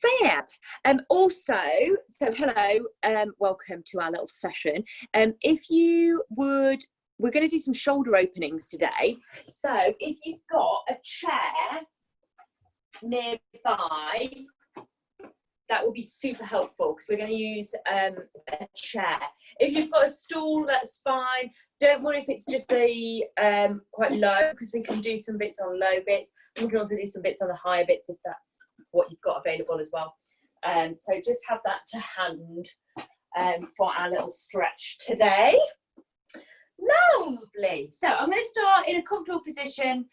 Fab. Also, so hello, welcome to our little session. If you would, we're going to do some shoulder openings today. So if you've got a chair nearby, that will be super helpful because we're going to use a chair. If you've got a stool, that's fine. Don't worry if it's just the quite low, because we can do some bits on low bits. We can also do some bits on the higher bits if that's what you've got available as well. So just have that to hand for our little stretch today. Lovely. So I'm going to start in a comfortable position.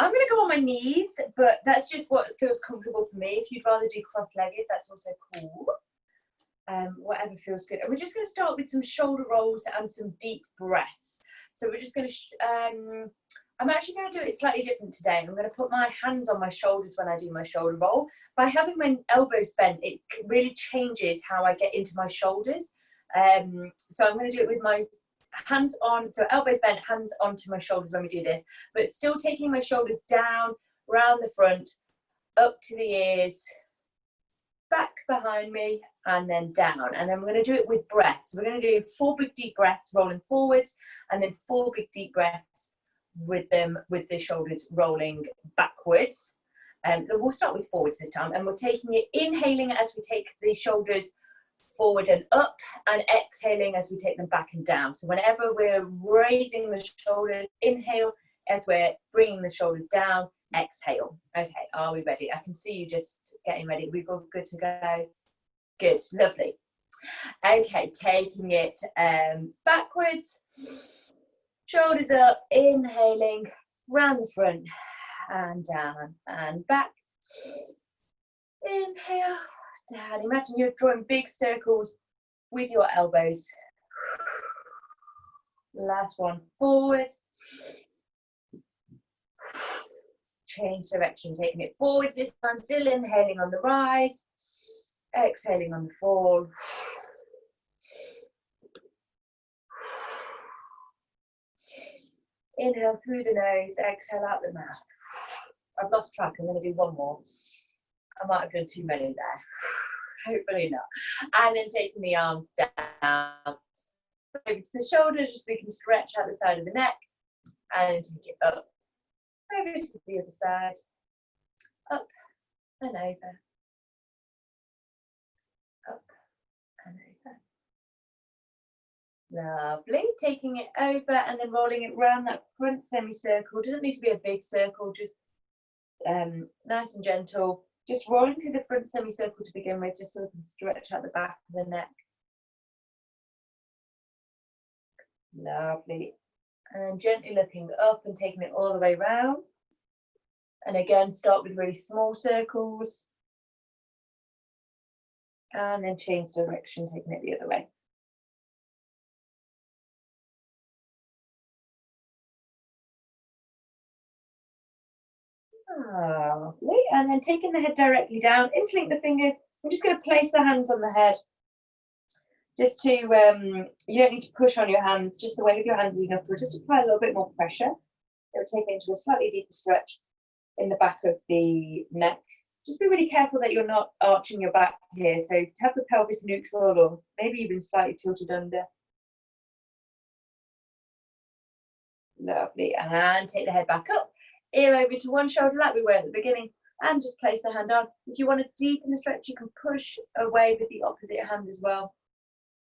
I'm going to go on my knees, but that's just what feels comfortable for me. If you'd rather do cross-legged, that's also cool. Whatever feels good. And we're just going to start with some shoulder rolls and some deep breaths. So we're just going to, I'm actually going to do it slightly different today. I'm going to put my hands on my shoulders when I do my shoulder roll. By having my elbows bent, it really changes how I get into my shoulders. So I'm going to do it with my hands on, so elbows bent, hands onto my shoulders when we do this, but still taking my shoulders down, round the front, up to the ears, back behind me, and then down. And then we're going to do it with breaths. We're going to do 4 big deep breaths rolling forwards, and then 4 big deep breaths with the shoulders rolling backwards. We'll start with forwards this time, and we're taking it, inhaling as we take the shoulders forward and up, and exhaling as we take them back and down. So whenever we're raising the shoulders, inhale. As we're bringing the shoulders down, exhale. Okay, are we ready? I can see you just getting ready. We're all good to go. Good, lovely. Okay, taking it backwards, shoulders up, inhaling, round the front and down and back. Inhale, down. Imagine you're drawing big circles with your elbows. Last one, forward. Change direction, taking it forwards this time, still inhaling on the rise, exhaling on the fall. Inhale through the nose, exhale out the mouth. I've lost track, I'm going to do one more. I might have done too many there. Hopefully not. And then taking the arms down over to the shoulders, just so we can stretch out the side of the neck, and take it up over to the other side, up and over, up and over. Lovely. Taking it over and then rolling it round that front semicircle. Doesn't need to be a big circle, just nice and gentle. Just rolling through the front semicircle to begin with, just so we can stretch out the back of the neck. Lovely. And then gently looking up and taking it all the way round. And again, start with really small circles. And then change direction, taking it the other way. Lovely. And then taking the head directly down, interlink the fingers. I'm just going to place the hands on the head. Just to, you don't need to push on your hands, just the weight of your hands is enough to just apply a little bit more pressure. It will take it into a slightly deeper stretch in the back of the neck. Just be really careful that you're not arching your back here. So have the pelvis neutral or maybe even slightly tilted under. Lovely. And take the head back up. Ear over to one shoulder like we were at the beginning. And just place the hand on. If you want to deepen the stretch, you can push away with the opposite hand as well.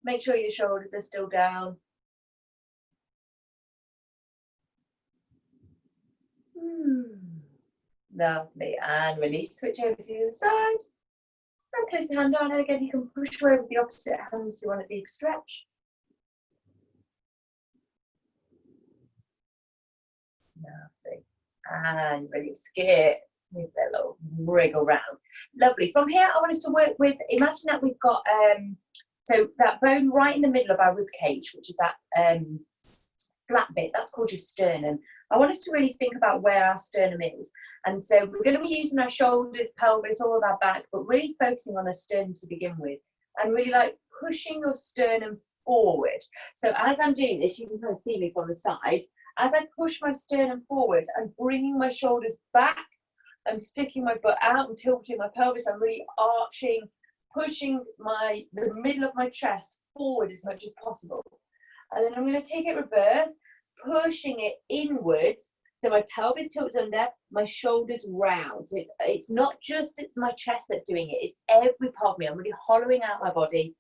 Make sure your shoulders are still down. Lovely. And release. Switch over to the other side. And place the hand on. And again, you can push away with the opposite hand if you want a deep stretch. Lovely. And release. Good. With a little wriggle round. Lovely. From here, I want us to work with, imagine that we've got so that bone right in the middle of our rib cage, which is that flat bit, that's called your sternum. I want us to really think about where our sternum is. And so we're going to be using our shoulders, pelvis, all of our back, but really focusing on the sternum to begin with. And really like pushing your sternum forward. So as I'm doing this, you can kind of see me from the side. As I push my sternum forward, I'm bringing my shoulders back I'm sticking my butt out and tilting my pelvis. I'm really arching, pushing the middle of my chest forward as much as possible. And then I'm going to take it reverse, pushing it inwards. So my pelvis tilts under, my shoulders round. So it's not just my chest that's doing it, it's every part of me. I'm really hollowing out my body.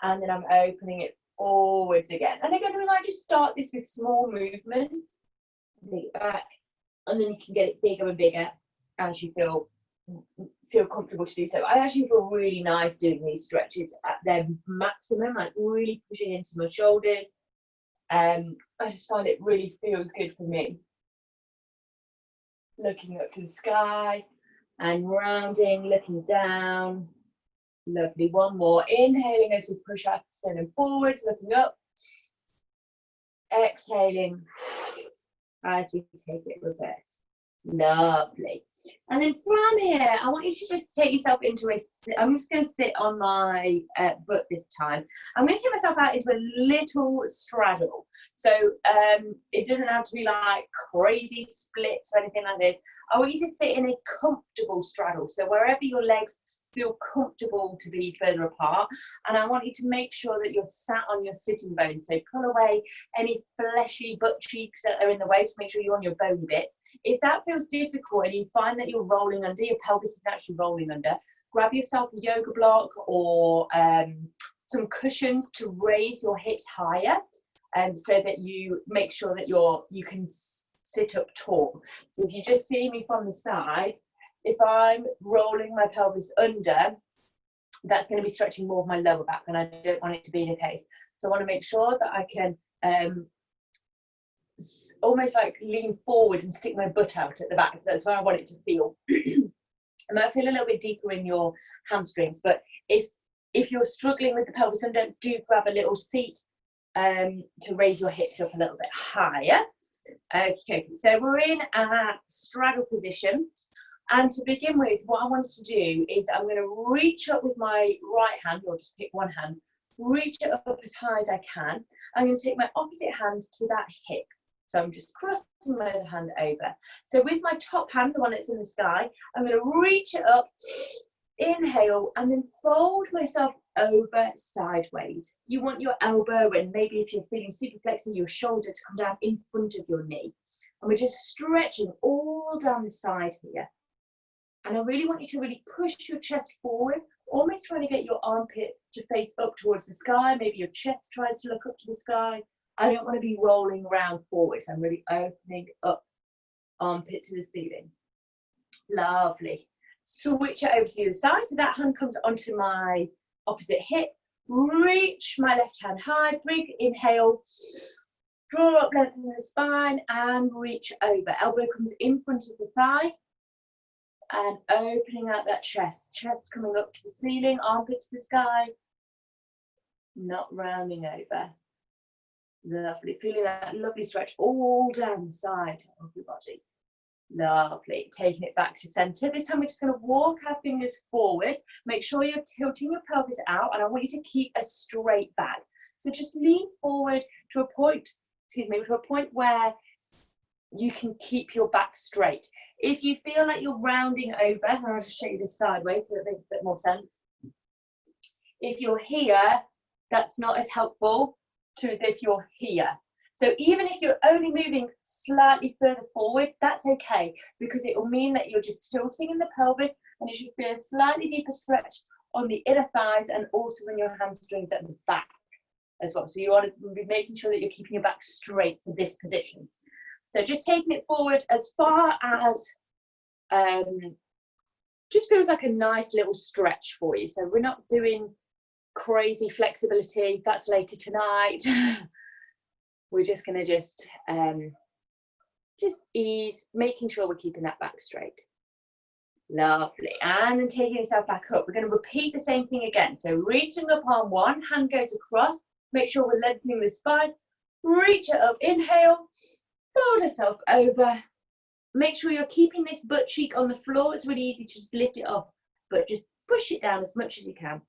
And then I'm opening it forwards again. And again, we might just start this with small movements. Take it back. And then you can get it bigger and bigger as you feel comfortable to do so. I actually feel really nice doing these stretches at their maximum, like really pushing into my shoulders. I just find it really feels good for me. Looking up to the sky and rounding, looking down. Lovely. One more. Inhaling as we push up, sternum forwards, looking up. Exhaling as we take it reverse. Lovely. And then from here, I want you to just take yourself into I'm just going to sit on my butt this time. I'm going to take myself out into a little straddle. So it doesn't have to be like crazy splits or anything like this. I want you to sit in a comfortable straddle. So wherever your legs feel comfortable to be further apart, and I want you to make sure that you're sat on your sitting bones. So pull away any fleshy butt cheeks that are in the way to make sure you're on your bony bits. If that feels difficult and you find that you're rolling under, your pelvis is actually rolling under, grab yourself a yoga block or some cushions to raise your hips higher, so that you make sure that you can sit up tall. So if you just see me from the side, if I'm rolling my pelvis under, that's going to be stretching more of my lower back, and I don't want it to be the case. So I want to make sure that I can almost like lean forward and stick my butt out at the back. That's where I want it to feel. It might feel a little bit deeper in your hamstrings, but if you're struggling with the pelvis under, do grab a little seat to raise your hips up a little bit higher. Okay, so we're in a straddle position. And to begin with, what I want to do is I'm going to reach up with my right hand, or just pick one hand, reach it up as high as I can. I'm going to take my opposite hand to that hip. So I'm just crossing my other hand over. So with my top hand, the one that's in the sky, I'm going to reach it up, inhale, and then fold myself over sideways. You want your elbow, and maybe if you're feeling super flexing, your shoulder to come down in front of your knee. And we're just stretching all down the side here. And I really want you to really push your chest forward, almost trying to get your armpit to face up towards the sky. Maybe your chest tries to look up to the sky. I don't want to be rolling around forwards. I'm really opening up, armpit to the ceiling. Lovely. Switch it over to the other side. So that hand comes onto my opposite hip. Reach my left hand high. Big inhale. Draw up, lengthen the spine, and reach over. Elbow comes in front of the thigh. And opening out that chest coming up to the ceiling, armpit to the sky, not rounding over. Lovely, feeling that lovely stretch all down the side of your body. Lovely, taking it back to center. This time we're just going to walk our fingers forward. Make sure you're tilting your pelvis out, and I want you to keep a straight back. So just lean forward to a point, where you can keep your back straight. If you feel like you're rounding over, and I'll just show you this sideways so that makes a bit more sense. If you're here, that's not as helpful to as if you're here. So even if you're only moving slightly further forward, that's okay, because it will mean that you're just tilting in the pelvis, and you should feel a slightly deeper stretch on the inner thighs and also in your hamstrings at the back as well. So you want to be making sure that you're keeping your back straight for this position. So just taking it forward as far as just feels like a nice little stretch for you. So we're not doing crazy flexibility, that's later tonight. We're just going to just ease, making sure we're keeping that back straight. Lovely. And then taking yourself back up. We're going to repeat the same thing again. So reaching up on one, hand goes across. Make sure we're lengthening the spine. Reach it up, inhale. Fold yourself over. Make sure you're keeping this butt cheek on the floor. It's really easy to just lift it up, but just push it down as much as you can.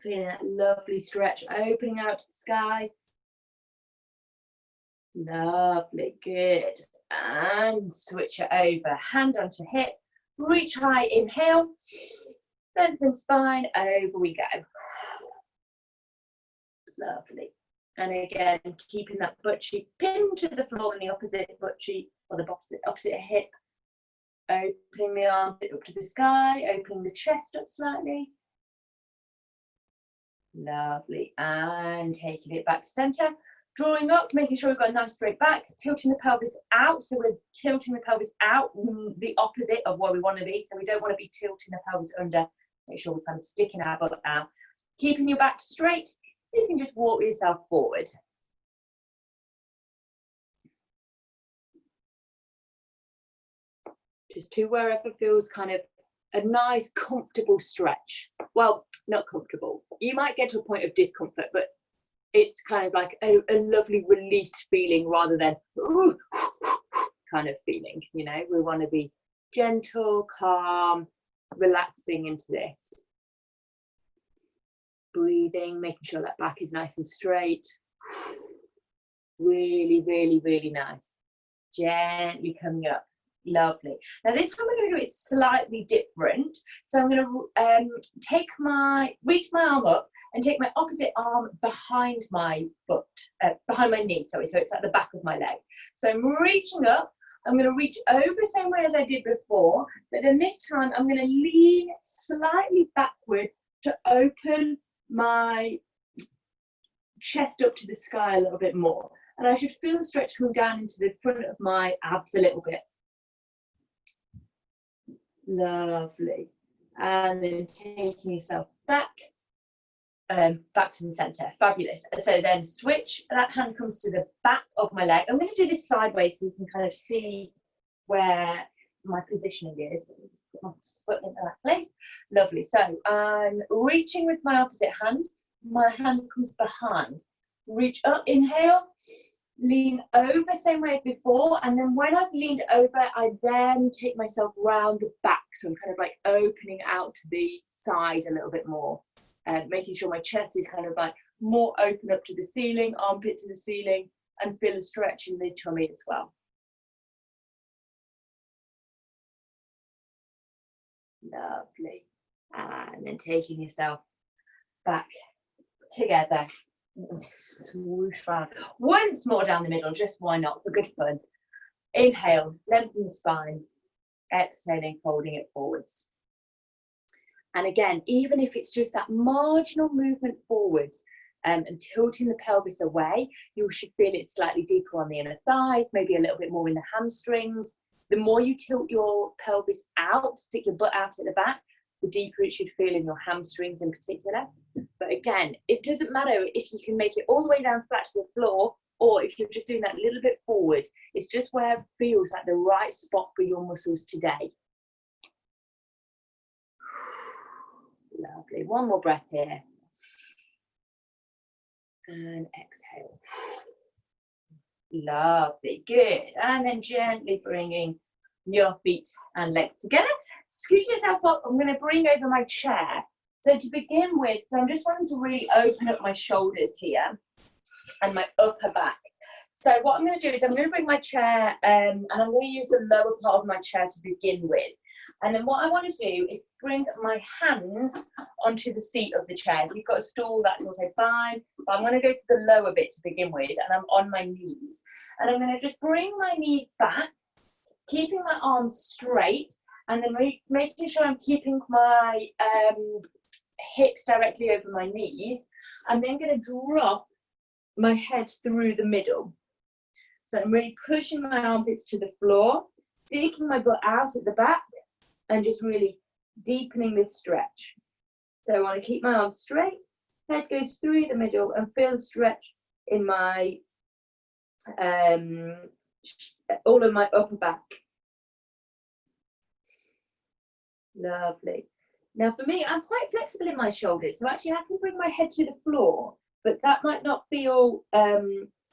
Feeling that lovely stretch, opening out to the sky. Lovely, good. and switch it over. Hand onto hip, reach high, inhale, lengthen spine, over we go. Lovely. And again, keeping that butt cheek pinned to the floor and the opposite butt cheek, or the opposite hip. Opening the armpit up to the sky, opening the chest up slightly. Lovely. And taking it back to center. Drawing up, making sure we've got a nice straight back, tilting the pelvis out. So we're tilting the pelvis out, the opposite of where we want to be. So we don't want to be tilting the pelvis under. Make sure we're kind of sticking our butt out. Keeping your back straight. You can just walk yourself forward. Just to wherever feels kind of a nice, comfortable stretch. Well, not comfortable. You might get to a point of discomfort, but it's kind of like a lovely release feeling rather than kind of feeling, you know. We want to be gentle, calm, relaxing into this. Breathing, making sure that back is nice and straight. Really, really, really nice. Gently coming up. Lovely. Now this time we're going to do it slightly different. So I'm going to reach my arm up and take my opposite arm behind my foot, behind my knee, sorry, so it's at the back of my leg. So I'm reaching up, I'm going to reach over the same way as I did before, but then this time I'm going to lean slightly backwards to open my chest up to the sky a little bit more. And I should feel the stretch coming down into the front of my abs a little bit. Lovely. And then taking yourself back to the center. Fabulous. So then switch, that hand comes to the back of my leg. I'm going to do this sideways so you can kind of see where my positioning is. Just put my foot into that place. Lovely. So I'm reaching with my opposite hand. My hand comes behind. Reach up, inhale, lean over same way as before, and then when I've leaned over, I then take myself round the back. So I'm kind of like opening out to the side a little bit more. Making sure my chest is kind of like more open up to the ceiling, armpit to the ceiling, and feel a stretch in the tummy as well. Lovely. And then taking yourself back together. Swoosh round. Once more down the middle, just why not, for good fun. Inhale, lengthen the spine. Exhaling, folding it forwards. And again, even if it's just that marginal movement forwards and tilting the pelvis away, you should feel it slightly deeper on the inner thighs, maybe a little bit more in the hamstrings. The more you tilt your pelvis out, stick your butt out at the back, the deeper it should feel in your hamstrings in particular. But again, it doesn't matter if you can make it all the way down flat to the floor, or if you're just doing that little bit forward. It's just where it feels like the right spot for your muscles today. Lovely. One more breath here. And exhale. Lovely. Good. And then gently bringing your feet and legs together. Scoot yourself up. I'm going to bring over my chair. So to begin with, I'm just wanting to really open up my shoulders here and my upper back. So what I'm going to do is I'm going to bring my chair and I'm going to use the lower part of my chair to begin with. And then what I want to do is bring my hands onto the seat of the chair. If you've got a stool, that's also fine. But I'm going to go to the lower bit to begin with, and I'm on my knees. And I'm going to just bring my knees back, keeping my arms straight, and then making sure I'm keeping my hips directly over my knees. I'm then going to drop my head through the middle. So I'm really pushing my armpits to the floor, sticking my butt out at the back, and just really deepening this stretch. So I want to keep my arms straight, head goes through the middle, and feel the stretch in my, all of my upper back. Lovely. Now for me, I'm quite flexible in my shoulders, so actually I can bring my head to the floor, but that might not feel,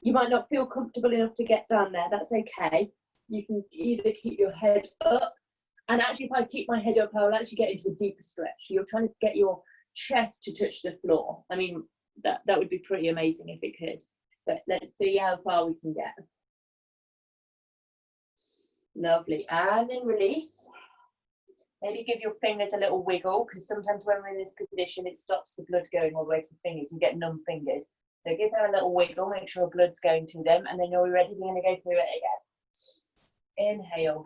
you might not feel comfortable enough to get down there. That's okay. You can either keep your head up, and actually if I keep my head up, I'll actually get into a deeper stretch. You're trying to get your chest to touch the floor. I mean, that would be pretty amazing if it could, but let's see how far we can get. Lovely. And then release. Maybe give your fingers a little wiggle, because sometimes when we're in this position, it stops the blood going all the way to the fingers. You get numb fingers. So give them a little wiggle, make sure blood's going to them, and then you're ready, we're going to go through it again. Inhale.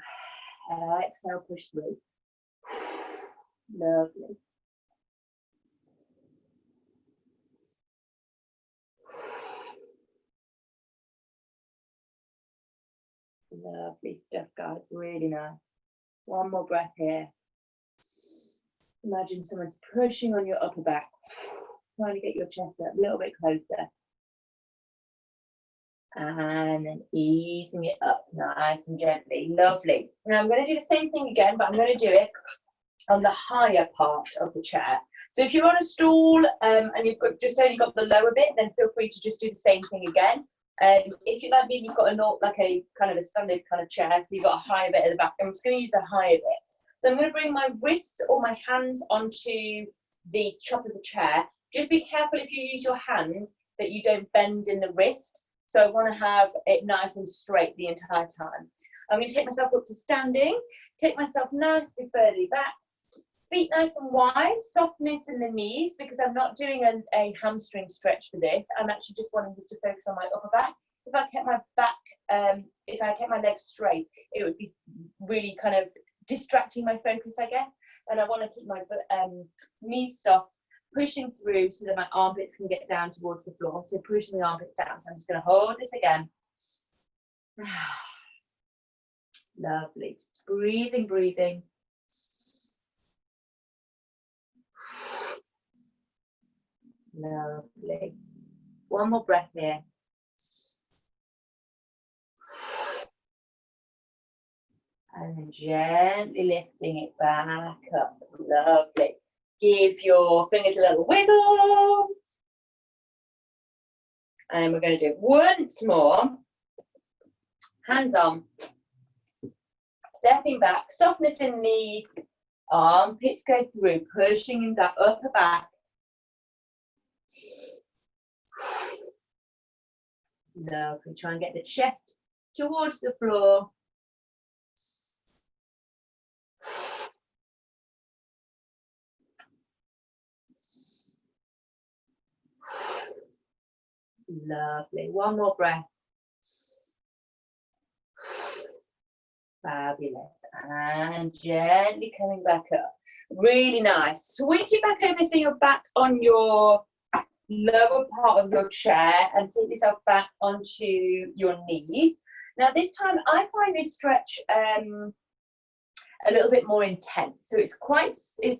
Exhale, push through. Lovely. Lovely stuff, guys. Really nice. One more breath here. Imagine someone's pushing on your upper back, trying to get your chest up a little bit closer. And then easing it up nice and gently. Lovely. Now I'm going to do the same thing again, but I'm going to do it on the higher part of the chair. So if you're on a stool and you've just only got the lower bit, then feel free to just do the same thing again. If you like me, you've got like a kind of a standard kind of chair, so you've got a higher bit at the back. I'm just going to use the higher bit. So I'm going to bring my wrists or my hands onto the top of the chair. Just be careful if you use your hands that you don't bend in the wrist. So I want to have it nice and straight the entire time. I'm going to take myself up to standing, take myself nicely further back, feet nice and wide, softness in the knees, because I'm not doing a hamstring stretch for this. I'm actually just wanting this to focus on my upper back. If I kept my back, if I kept my legs straight, it would be really kind of distracting my focus, I guess. And I want to keep my knees soft, pushing through so that my armpits can get down towards the floor. So pushing the armpits down. So I'm just going to hold this again. Lovely. Just breathing, breathing. Lovely. One more breath here. And then gently lifting it back up. Lovely. Give your fingers a little wiggle. And we're going to do it once more. Hands on. Stepping back. Softness in knees. Armpits go through. Pushing in that upper back. Lovely. Try and get the chest towards the floor. Lovely. One more breath. Fabulous. And gently coming back up. Really nice. Switch it back over so you're back on your lower part of your chair and take yourself back onto your knees. Now this time I find this stretch a little bit more intense. So it's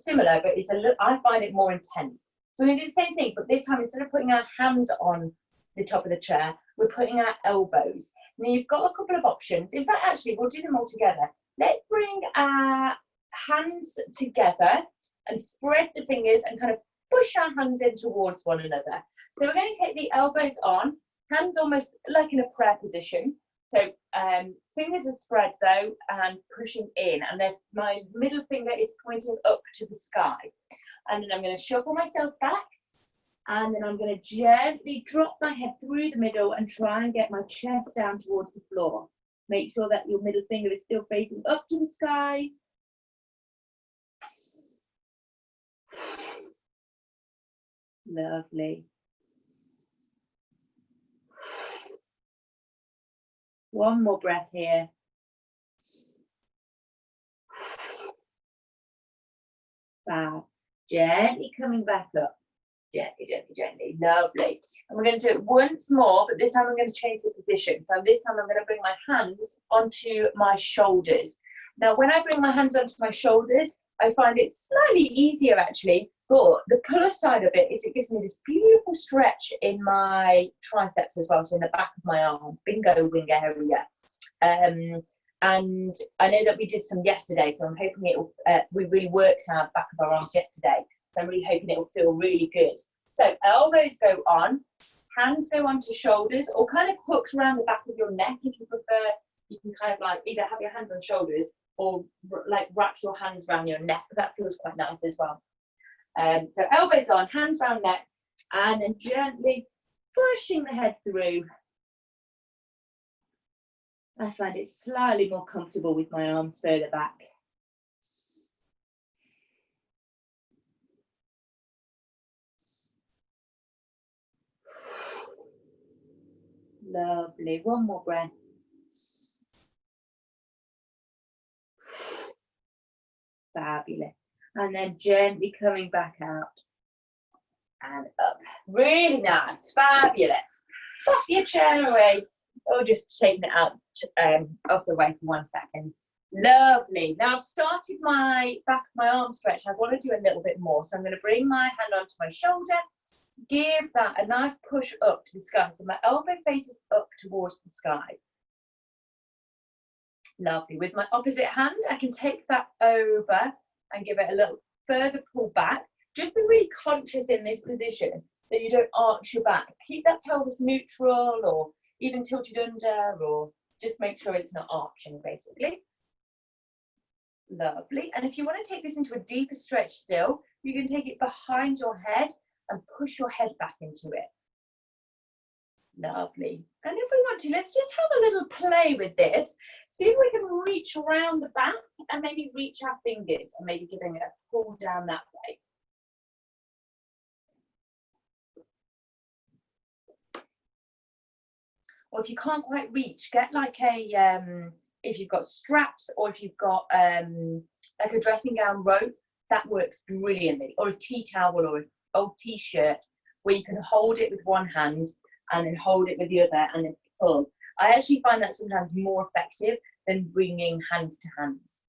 similar, but I find it more intense. So we're going to do the same thing, but this time instead of putting our hands on the top of the chair, we're putting our elbows. Now you've got a couple of options. In fact, actually, we'll do them all together. Let's bring our hands together and spread the fingers and kind of push our hands in towards one another. So we're going to take the elbows on, hands almost like in a prayer position. So fingers are spread though and pushing in, and my middle finger is pointing up to the sky. And then I'm going to shuffle myself back, and then I'm going to gently drop my head through the middle and try and get my chest down towards the floor. Make sure that your middle finger is still facing up to the sky. Lovely. One more breath here. Fab. Gently coming back up. Gently, gently, gently. Lovely. And we're going to do it once more, but this time I'm going to change the position. So this time I'm going to bring my hands onto my shoulders. Now, when I bring my hands onto my shoulders, I find it slightly easier actually, but the plus side of it is it gives me this beautiful stretch in my triceps as well, so in the back of my arms, bingo wing area. And I know that we did some yesterday, so I'm hoping it'll, we really worked our back of our arms yesterday, so I'm really hoping it will feel really good. So elbows go on, hands go onto shoulders, or kind of hooked around the back of your neck if you prefer. You can kind of like either have your hands on shoulders or like wrap your hands around your neck. That feels quite nice as well. So elbows on, hands around neck, and then gently pushing the head through. I find it slightly more comfortable with my arms further back. Lovely. One more breath. Fabulous. And then gently coming back out and up. Really nice. Fabulous. Pop your chair away, or just taking it out off the way for 1 second. Lovely. Now I've started my back of my arm stretch. I want to do a little bit more. So I'm going to bring my hand onto my shoulder, give that a nice push up to the sky. So my elbow faces up towards the sky. Lovely. With my opposite hand, I can take that over and give it a little further pull back. Just be really conscious in this position that you don't arch your back. Keep that pelvis neutral or even tilted under, or just make sure it's not arching, basically. Lovely. And if you want to take this into a deeper stretch still, you can take it behind your head and push your head back into it. Lovely. And if we want to, let's just have a little play with this. See if we can reach around the back and maybe reach our fingers and maybe giving it a pull down that way. Or if you can't quite reach, get like a, if you've got straps or if you've got like a dressing gown rope, that works brilliantly. Or a tea towel or an old t-shirt where you can hold it with one hand and then hold it with the other and then pull. I actually find that sometimes more effective than bringing hands to hands.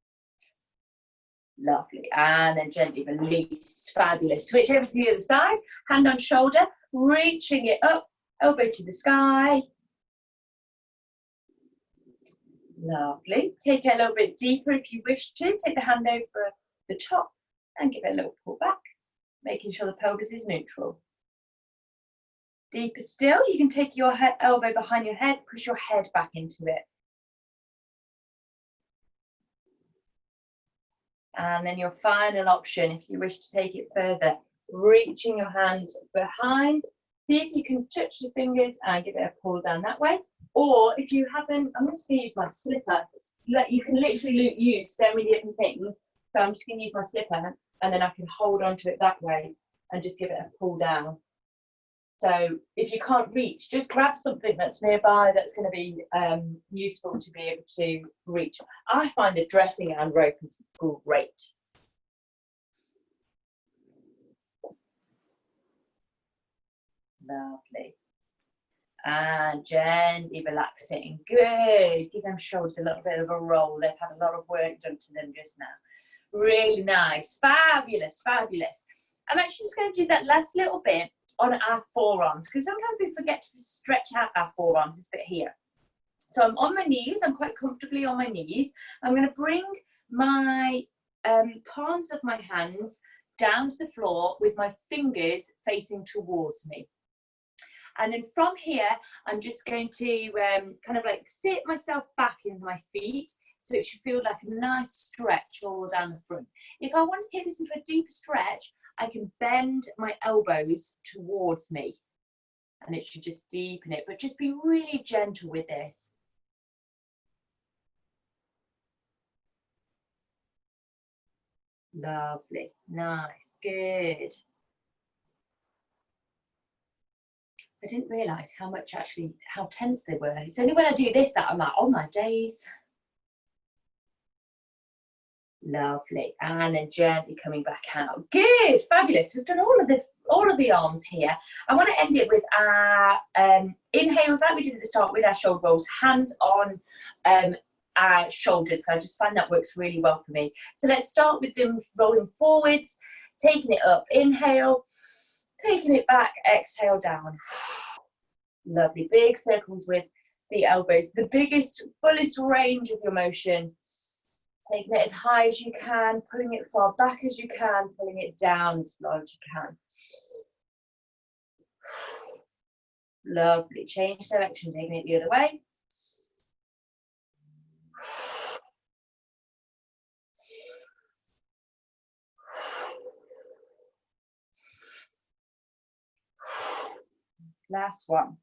Lovely. And then gently release. Fabulous. Switch over to the other side. Hand on shoulder, reaching it up, elbow to the sky. Lovely. Take it a little bit deeper if you wish to. Take the hand over the top and give it a little pull back, making sure the pelvis is neutral. Deeper still, you can take your elbow behind your head, push your head back into it. And then your final option, if you wish to take it further, reaching your hand behind. See if you can touch your fingers and give it a pull down that way. Or if you haven't, I'm just going to use my slipper. You can literally use so many different things. So I'm just going to use my slipper and then I can hold onto it that way and just give it a pull down. So if you can't reach, just grab something that's nearby that's going to be useful to be able to reach. I find a dressing gown rope is great. Lovely. And gently relaxing. Good. Give them shoulders a little bit of a roll. They've had a lot of work done to them just now. Really nice. Fabulous, fabulous. I'm actually just going to do that last little bit on our forearms, because sometimes we forget to stretch out our forearms, this bit here. So I'm on my knees, I'm quite comfortably on my knees. I'm going to bring my palms of my hands down to the floor with my fingers facing towards me. And then from here, I'm just going to kind of like sit myself back into my feet, so it should feel like a nice stretch all down the front. If I want to take this into a deeper stretch, I can bend my elbows towards me and it should just deepen it, but just be really gentle with this. Lovely, nice, good. I didn't realise how tense they were. It's only when I do this that I'm like, oh my days. Lovely, and then gently coming back out. Good, fabulous. We've done all of the arms here. I want to end it with our inhales, like we did at the start with our shoulder rolls, hands on our shoulders. I just find that works really well for me. So let's start with them rolling forwards, taking it up, inhale, taking it back, exhale down. Lovely, big circles with the elbows, the biggest, fullest range of your motion. Taking it as high as you can, pulling it far back as you can, pulling it down as low as you can. Lovely. Change direction, taking it the other way. Last one.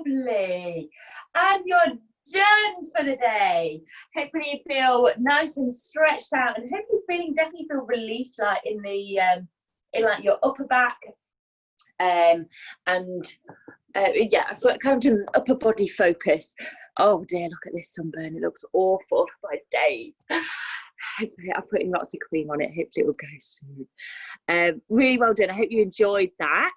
Lovely. And you're done for the day. Hopefully you feel nice and stretched out, and hopefully definitely feel released, like in the in like your upper back, and yeah, I feel kind of an upper body focus. Oh dear, look at this sunburn, it looks awful for days. Hopefully I'll put in lots of cream on it, hopefully it will go soon. Really well done. I hope you enjoyed that.